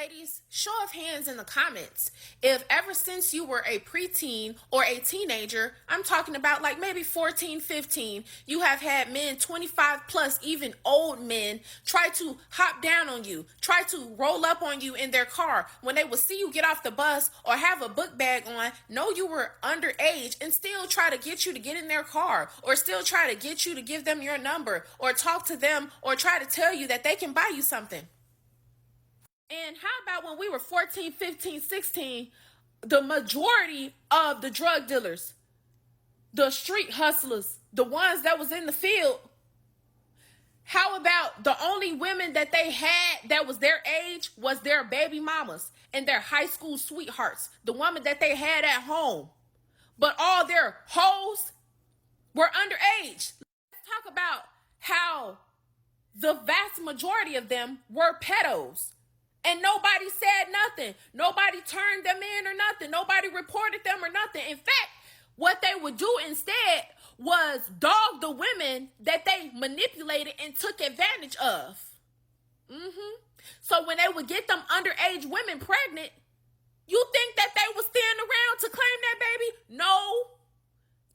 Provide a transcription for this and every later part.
Ladies, show of hands in the comments. If ever since you were a preteen or a teenager, I'm talking about like maybe 14, 15, you have had men 25 plus, even old men, try to hop down on you, try to roll up on you in their car when they would see you get off the bus or have a book bag on, know you were underage, and still try to get you to get in their car, or still try to get you to give them your number or talk to them or try to tell you that they can buy you something. And how about when we were 14, 15, 16, the majority of the drug dealers, the street hustlers, the ones that was in the field, how about the only women that they had that was their age was their baby mamas and their high school sweethearts, the woman that they had at home. But all their hoes were underage. Let's talk about how the vast majority of them were pedos. And nobody said nothing. Nobody turned them in or nothing. Nobody reported them or nothing. In fact, what they would do instead was dog the women that they manipulated and took advantage of. So when they would get them underage women pregnant, you think that they would stand around to claim that baby? No.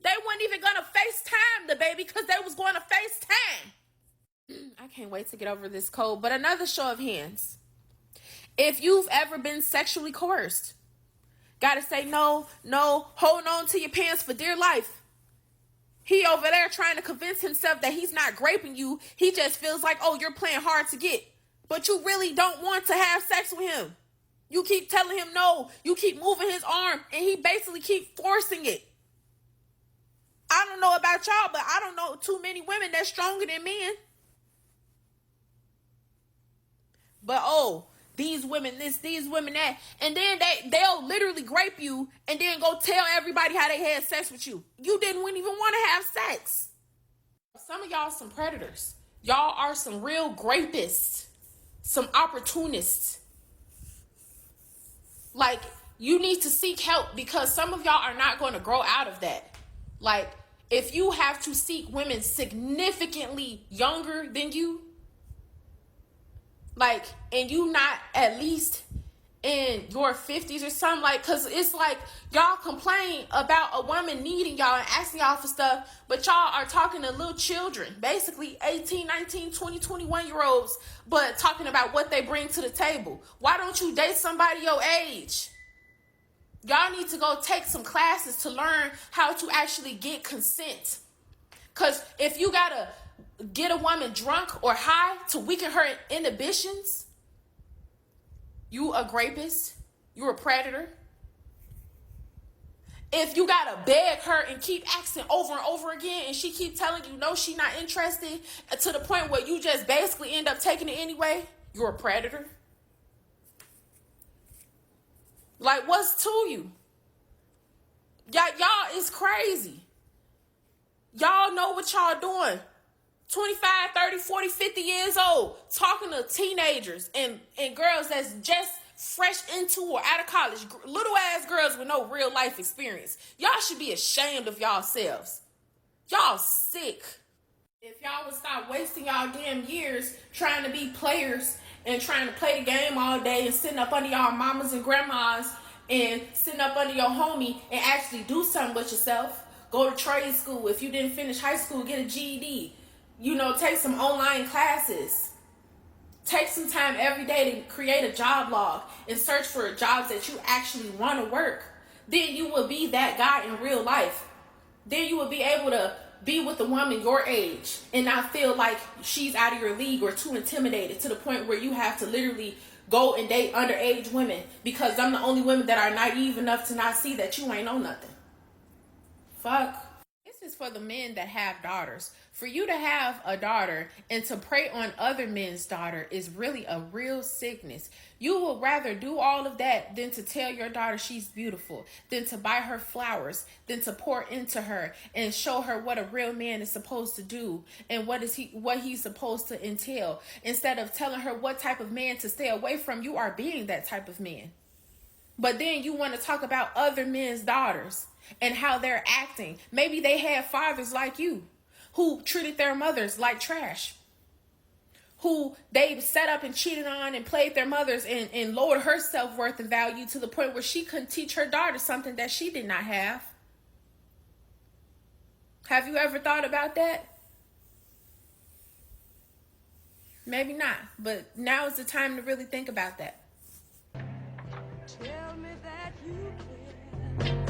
They weren't even going to FaceTime the baby because they was going to FaceTime. I can't wait to get over this cold. But another show of hands. If you've ever been sexually coerced, gotta say no, hold on to your pants for dear life. He over there trying to convince himself that he's not graping you. He just feels like, oh, you're playing hard to get. But you really don't want to have sex with him. You keep telling him no. You keep moving his arm and he basically keep forcing it. I don't know about y'all, but I don't know too many women that's stronger than men. But these women this, these women that, and then they'll literally grape you and then go tell everybody how they had sex with you. You didn't even want to have sex. Some of y'all some predators. Y'all are some real grapists, some opportunists. Like, you need to seek help because some of y'all are not going to grow out of that. Like, if you have to seek women significantly younger than you, like, and you not at least in your 50s or something, like, because it's like y'all complain about a woman needing y'all and asking y'all for stuff, but y'all are talking to little children, basically 18, 19, 20, 21-year-olds, but talking about what they bring to the table. Why don't you date somebody your age? Y'all need to go take some classes to learn how to actually get consent. Because if you gotta get a woman drunk or high to weaken her inhibitions, you a rapist, you a predator. If you gotta beg her and keep asking over and over again and she keep telling you no, she not interested, to the point where you just basically end up taking it anyway, you're a predator. Like, what's to you? Y'all is crazy. Y'all know what y'all doing. 25, 30, 40, 50 years old, talking to teenagers and girls that's just fresh into or out of college, little ass girls with no real life experience. Y'all should be ashamed of yourselves. Y'all sick. If y'all would stop wasting y'all damn years trying to be players and trying to play the game all day and sitting up under y'all mamas and grandmas and sitting up under your homie and actually do something with yourself, go to trade school. If you didn't finish high school, get a GED. Take some online classes. Take some time every day to create a job log and search for jobs that you actually want to work. Then you will be that guy in real life. Then you will be able to be with a woman your age and not feel like she's out of your league or too intimidated to the point where you have to literally go and date underage women because I'm the only women that are naive enough to not see that you ain't know nothing. Fuck. This is for the men that have daughters. For you to have a daughter and to prey on other men's daughter is really a real sickness. You will rather do all of that than to tell your daughter she's beautiful, than to buy her flowers, than to pour into her and show her what a real man is supposed to do and what he's supposed to entail. Instead of telling her what type of man to stay away from, you are being that type of man. But then you want to talk about other men's daughters and how they're acting. Maybe they had fathers like you who treated their mothers like trash, who they set up and cheated on and played their mothers and lowered her self-worth and value to the point where she couldn't teach her daughter something that she did not have. Have you ever thought about that? Maybe not, but now is the time to really think about that. Tell me that you care.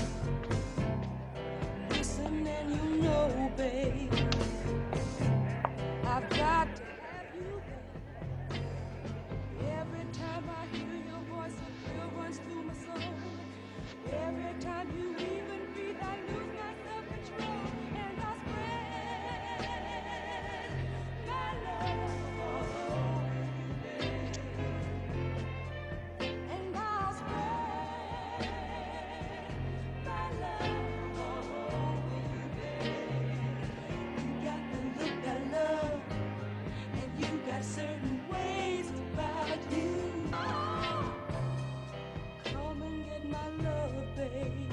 Listen and you know, babe, I've got to have you there. Every time I hear your voice, a thrill runs through my soul. Every time you even breathe, I lose my self-control. And I spread my love all over you, babe. And I'll spread my love all over you, babe. You got the look I love, and you got certain ways about you. Come and get my love, babe.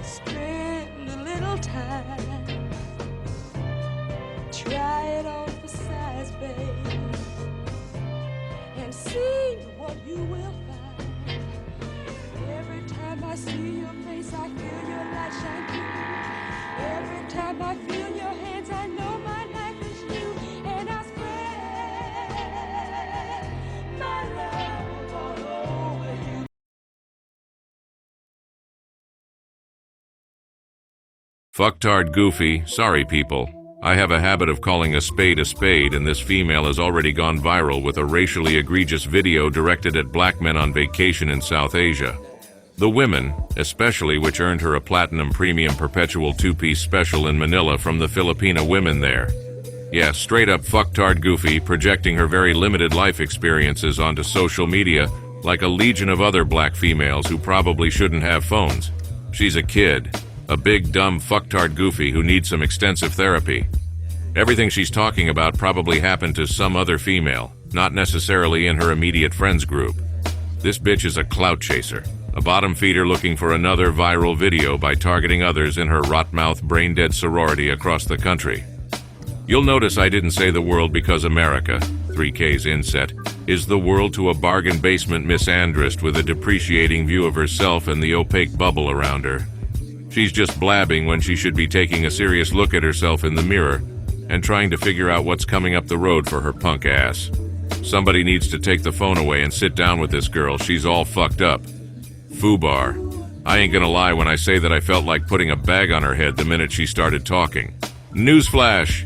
Spend a little time. Try it on for size, babe, and see what you will find. Every time I see your face, I feel your light shine through. Every time I feel your hands, I know my life is new. And I spread my love all over you. Fucktard Goofy, sorry people. I have a habit of calling a spade, and this female has already gone viral with a racially egregious video directed at black men on vacation in South Asia. The women, especially, which earned her a platinum premium perpetual two-piece special in Manila from the Filipina women there. Yeah, straight up fucktard Goofy, projecting her very limited life experiences onto social media like a legion of other black females who probably shouldn't have phones. She's a kid. A big, dumb fucktard Goofy who needs some extensive therapy. Everything she's talking about probably happened to some other female, not necessarily in her immediate friends group. This bitch is a clout chaser, a bottom feeder looking for another viral video by targeting others in her rot-mouth, brain-dead sorority across the country. You'll notice I didn't say the world because America, 3K's inset, is the world to a bargain basement misandrist with a depreciating view of herself and the opaque bubble around her. She's just blabbing when she should be taking a serious look at herself in the mirror and trying to figure out what's coming up the road for her punk ass. Somebody needs to take the phone away and sit down with this girl. She's all fucked up. Foobar. I ain't gonna lie when I say that I felt like putting a bag on her head the minute she started talking. Newsflash!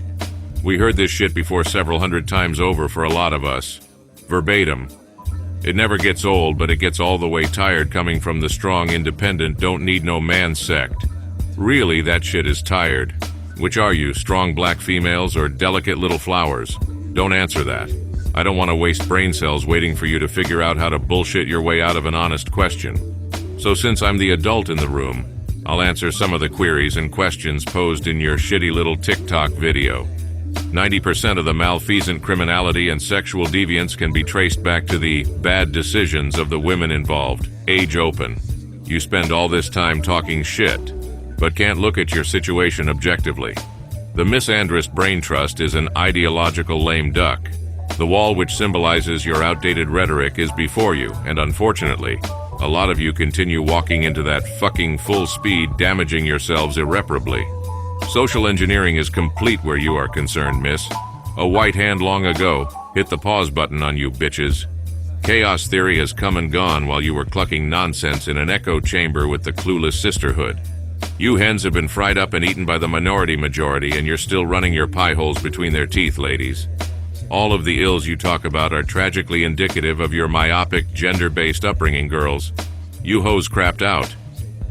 We heard this shit before several hundred times over for a lot of us. Verbatim. It never gets old, but it gets all the way tired coming from the strong, independent, don't need no man sect. Really, that shit is tired. Which are you, strong black females or delicate little flowers? Don't answer that. I don't want to waste brain cells waiting for you to figure out how to bullshit your way out of an honest question. So since I'm the adult in the room, I'll answer some of the queries and questions posed in your shitty little TikTok video. 90% of the malfeasant criminality and sexual deviance can be traced back to the bad decisions of the women involved. Age open. You spend all this time talking shit, but can't look at your situation objectively. The misandrist brain trust is an ideological lame duck. The wall which symbolizes your outdated rhetoric is before you, and unfortunately, a lot of you continue walking into that fucking full speed, damaging yourselves irreparably. Social engineering is complete where you are concerned, miss. A white hand long ago hit the pause button on you bitches. Chaos theory has come and gone while you were clucking nonsense in an echo chamber with the clueless sisterhood. You hens have been fried up and eaten by the minority majority, and you're still running your pie holes between their teeth, ladies. All of the ills you talk about are tragically indicative of your myopic, gender-based upbringing, girls. You hoes crapped out.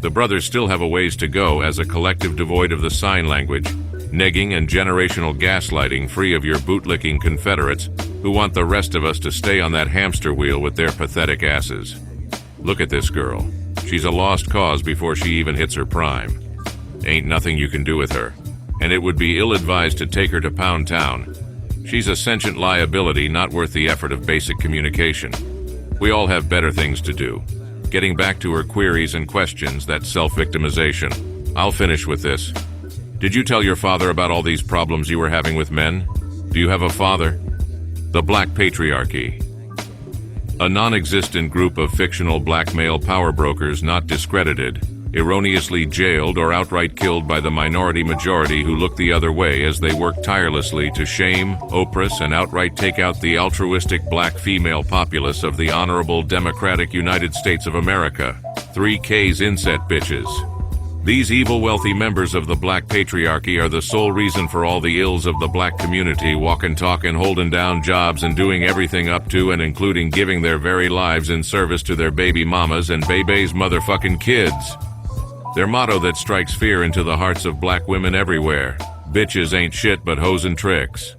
The brothers still have a ways to go as a collective devoid of the sign language, negging and generational gaslighting free of your bootlicking Confederates who want the rest of us to stay on that hamster wheel with their pathetic asses. Look at this girl. She's a lost cause before she even hits her prime. Ain't nothing you can do with her, and it would be ill-advised to take her to Pound Town. She's a sentient liability not worth the effort of basic communication. We all have better things to do. Getting back to her queries and questions, that self-victimization. I'll finish with this. Did you tell your father about all these problems you were having with men? Do you have a father? The Black Patriarchy. A non-existent group of fictional black male power brokers not discredited, erroneously jailed or outright killed by the minority majority who look the other way as they work tirelessly to shame, oppress, and outright take out the altruistic black female populace of the honorable democratic United States of America. 3K's inset bitches. These evil wealthy members of the Black Patriarchy are the sole reason for all the ills of the black community, walking, talking, holding down jobs, and doing everything up to and including giving their very lives in service to their baby mamas and baby's motherfucking kids. Their motto that strikes fear into the hearts of black women everywhere: bitches ain't shit but hoes and tricks.